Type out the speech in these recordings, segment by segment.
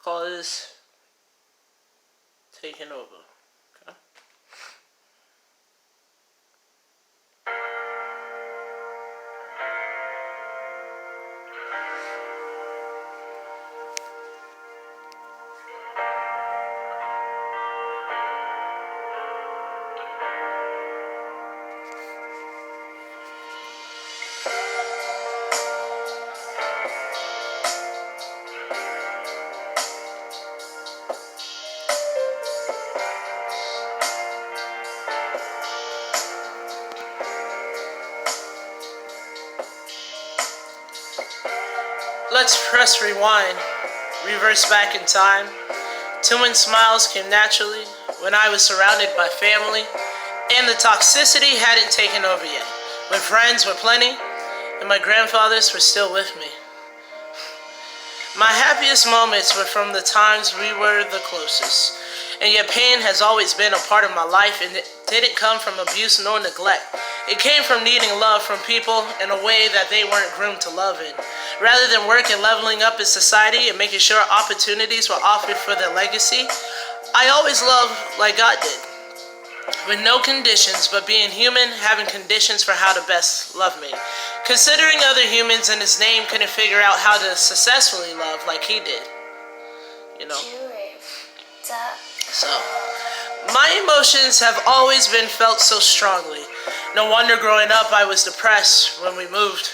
Call this taking over. Okay. Let's press rewind, reverse back in time to when smiles came naturally, when I was surrounded by family, and the toxicity hadn't taken over yet, when friends were plenty, and my grandfathers were still with me. My happiest moments were from the times we were the closest, and yet pain has always been a part of my life, and it didn't come from abuse nor neglect. It came from needing love from people in a way that they weren't groomed to love in. Rather than work and leveling up in society and making sure opportunities were offered for their legacy, I always loved like God did. With no conditions, but being human, having conditions for how to best love me. Considering other humans in his name couldn't figure out how to successfully love like he did. You know? So, my emotions have always been felt so strongly. No wonder growing up I was depressed when we moved.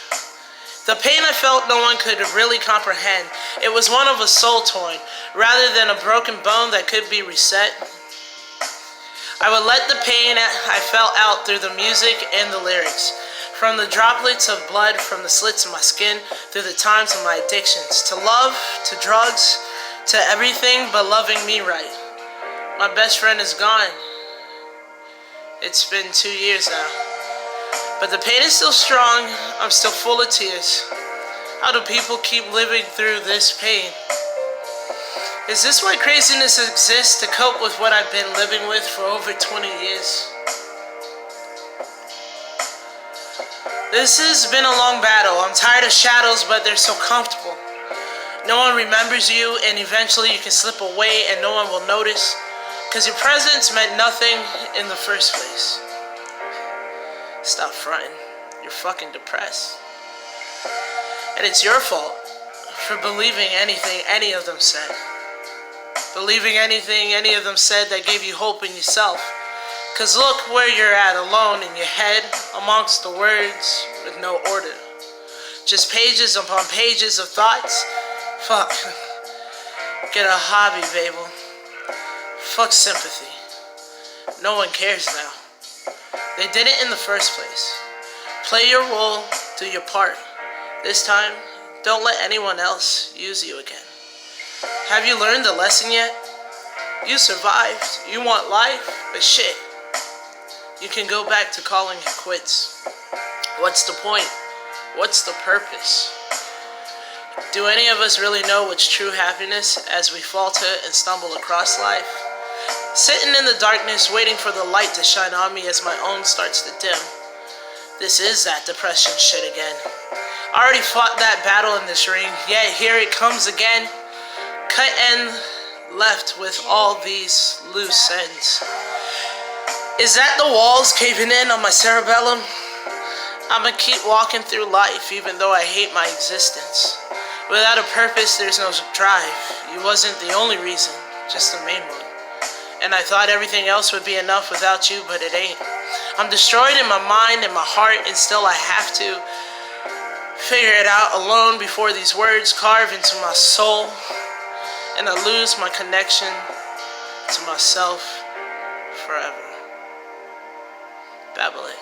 The pain I felt no one could really comprehend. It was one of a soul torn, rather than a broken bone that could be reset. I would let the pain I felt out through the music and the lyrics. From the droplets of blood from the slits in my skin, through the times of my addictions. To love, to drugs, to everything but loving me right. My best friend is gone. It's been 2 years now. But the pain is still strong. I'm still full of tears. How do people keep living through this pain? Is this why craziness exists, to cope with what I've been living with for over 20 years? This has been a long battle. I'm tired of shadows, but they're so comfortable. No one remembers you, and eventually you can slip away and no one will notice, because your presence meant nothing in the first place. Stop fronting. You're fucking depressed. And it's your fault for believing anything any of them said. Believing anything any of them said that gave you hope in yourself. Cause look where you're at, alone in your head, amongst the words with no order. Just pages upon pages of thoughts. Fuck. Get a hobby, Babel. Fuck sympathy. No one cares now. They did it in the first place. Play your role, do your part. This time, don't let anyone else use you again. Have you learned the lesson yet? You survived. You want life, but shit. You can go back to calling it quits. What's the point? What's the purpose? Do any of us really know what's true happiness as we falter and stumble across life? Sitting in the darkness, waiting for the light to shine on me as my own starts to dim. This is that depression shit again. I already fought that battle in this ring, yet here it comes again. Cut and left with all these loose ends. Is that the walls caving in on my cerebellum? I'ma keep walking through life even though I hate my existence. Without a purpose, there's no drive. You wasn't the only reason, just the main one. And I thought everything else would be enough without you, but it ain't. I'm destroyed in my mind and my heart, and still I have to figure it out alone before these words carve into my soul, and I lose my connection to myself forever. Babble it.